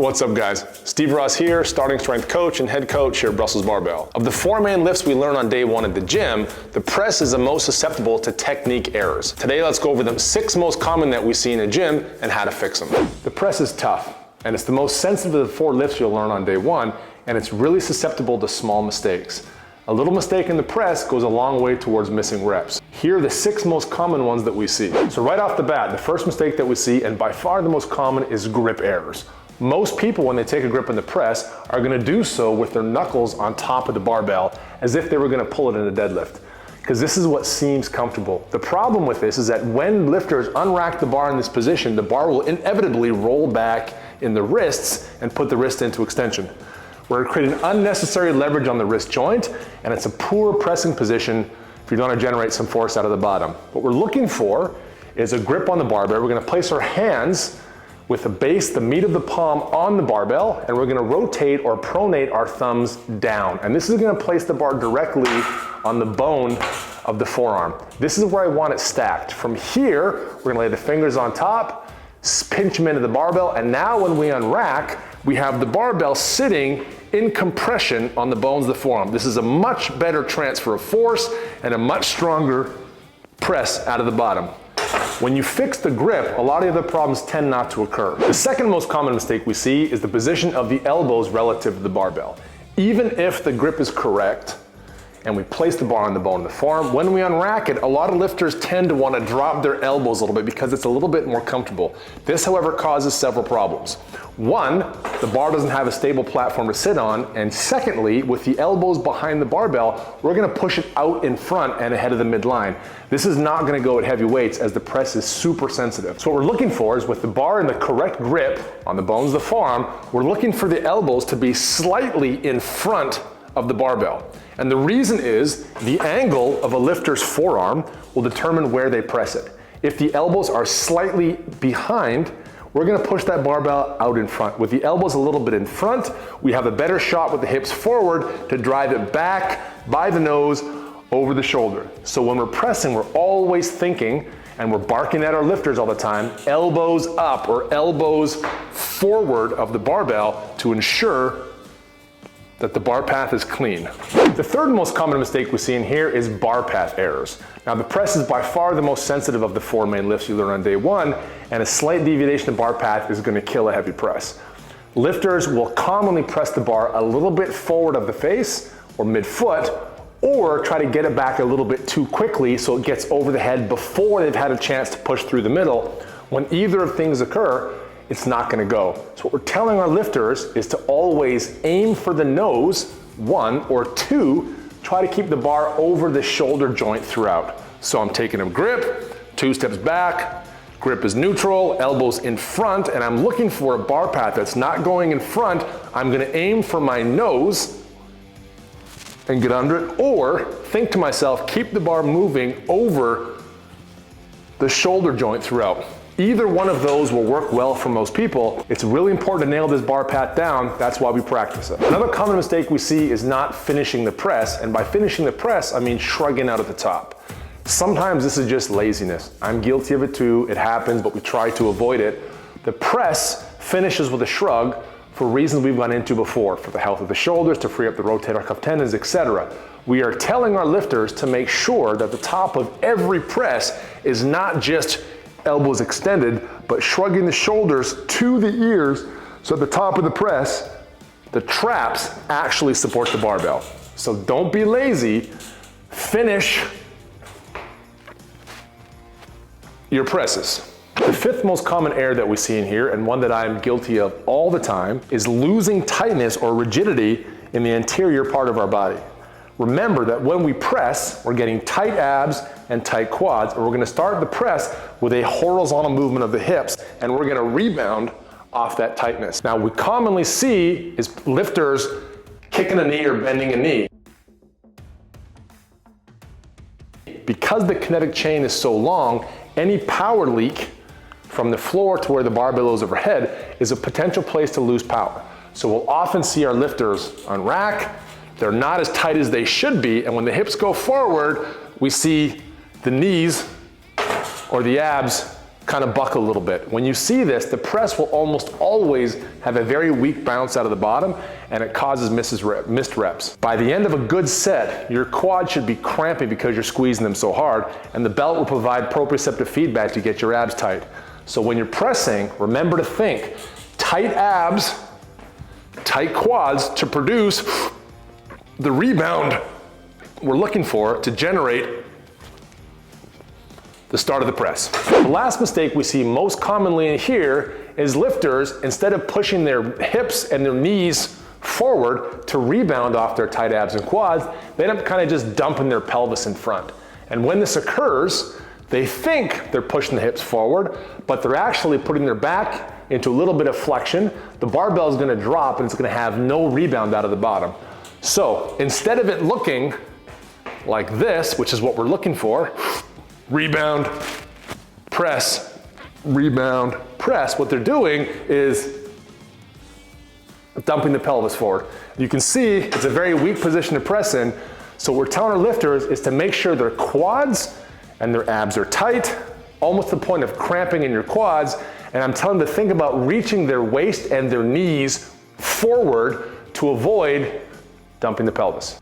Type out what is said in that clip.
What's up guys? Steve Ross here, starting strength coach and head coach here at Brussels Barbell. Of the 4 main lifts we learn on day 1 at the gym, the press is the most susceptible to technique errors. Today let's go over the 6 most common that we see in a gym and how to fix them. The press is tough, and it's the most sensitive of the 4 lifts you'll learn on day 1, and it's really susceptible to small mistakes. A little mistake in the press goes a long way towards missing reps. Here are the 6 most common ones that we see. So right off the bat, the first mistake that we see, and by far the most common, is grip errors. Most people, when they take a grip in the press, are gonna do so with their knuckles on top of the barbell, as if they were gonna pull it in a deadlift, because this is what seems comfortable. The problem with this is that when lifters unrack the bar in this position, the bar will inevitably roll back in the wrists and put the wrist into extension. We're creating unnecessary leverage on the wrist joint, and it's a poor pressing position if you're gonna generate some force out of the bottom. What we're looking for is a grip on the barbell. We're gonna place our hands with the base, the meat of the palm on the barbell, and we're gonna rotate or pronate our thumbs down. And this is gonna place the bar directly on the bone of the forearm. This is where I want it stacked. From here, we're gonna lay the fingers on top, pinch them into the barbell, and now when we unrack, we have the barbell sitting in compression on the bones of the forearm. This is a much better transfer of force and a much stronger press out of the bottom. When you fix the grip, a lot of the other problems tend not to occur. The second most common mistake we see is the position of the elbows relative to the barbell. Even if the grip is correct, and we place the bar on the bone of the forearm, when we unrack it, a lot of lifters tend to want to drop their elbows a little bit because it's a little bit more comfortable. This, however, causes several problems. One, the bar doesn't have a stable platform to sit on, and secondly, with the elbows behind the barbell, we're gonna push it out in front and ahead of the midline. This is not gonna go at heavy weights as the press is super sensitive. So what we're looking for is with the bar in the correct grip on the bones of the forearm, we're looking for the elbows to be slightly in front of the barbell. And the reason is the angle of a lifter's forearm will determine where they press it. If the elbows are slightly behind, we're gonna push that barbell out in front. With the elbows a little bit in front, we have a better shot with the hips forward to drive it back by the nose over the shoulder. So when we're pressing, we're always thinking, and we're barking at our lifters all the time, elbows up or elbows forward of the barbell to ensure that the bar path is clean. The third most common mistake we see in here is bar path errors. Now the press is by far the most sensitive of the 4 main lifts you learn on day 1, and a slight deviation of bar path is gonna kill a heavy press. Lifters will commonly press the bar a little bit forward of the face or mid-foot, or try to get it back a little bit too quickly so it gets over the head before they've had a chance to push through the middle. When either of things occur, it's not gonna go. So what we're telling our lifters is to always aim for the nose, 1, or 2, try to keep the bar over the shoulder joint throughout. So I'm taking a grip, 2 steps back, grip is neutral, elbows in front, and I'm looking for a bar path that's not going in front. I'm gonna aim for my nose and get under it, or think to myself, keep the bar moving over the shoulder joint throughout. Either one of those will work well for most people. It's really important to nail this bar path down. That's why we practice it. Another common mistake we see is not finishing the press. And by finishing the press, I mean shrugging out at the top. Sometimes this is just laziness. I'm guilty of it too. It happens, but we try to avoid it. The press finishes with a shrug for reasons we've gone into before, for the health of the shoulders, to free up the rotator cuff tendons, etc. We are telling our lifters to make sure that the top of every press is not just elbows extended, but shrugging the shoulders to the ears so at the top of the press, the traps actually support the barbell. So don't be lazy, finish your presses. The 5th most common error that we see in here, and one that I'm guilty of all the time, is losing tightness or rigidity in the anterior part of our body. Remember that when we press, we're getting tight abs and tight quads, and we're gonna start the press with a horizontal movement of the hips, and we're gonna rebound off that tightness. Now, we commonly see is lifters kicking a knee or bending a knee. Because the kinetic chain is so long, any power leak from the floor to where the barbell is overhead is a potential place to lose power. So we'll often see our lifters unrack, they're not as tight as they should be, and when the hips go forward, we see the knees or the abs kind of buckle a little bit. When you see this, the press will almost always have a very weak bounce out of the bottom, and it causes missed reps. By the end of a good set, your quad should be cramping because you're squeezing them so hard, and the belt will provide proprioceptive feedback to get your abs tight. So when you're pressing, remember to think tight abs, tight quads to produce the rebound we're looking for to generate the start of the press. The last mistake we see most commonly in here is lifters, instead of pushing their hips and their knees forward to rebound off their tight abs and quads, they end up kind of just dumping their pelvis in front. And when this occurs, they think they're pushing the hips forward, but they're actually putting their back into a little bit of flexion. The barbell is gonna drop and it's gonna have no rebound out of the bottom. So instead of it looking like this, which is what we're looking for, rebound, press, rebound, press, what they're doing is dumping the pelvis forward. You can see it's a very weak position to press in, so what we're telling our lifters is to make sure their quads and their abs are tight, almost to the point of cramping in your quads, and I'm telling them to think about reaching their waist and their knees forward to avoid dumping the pelvis.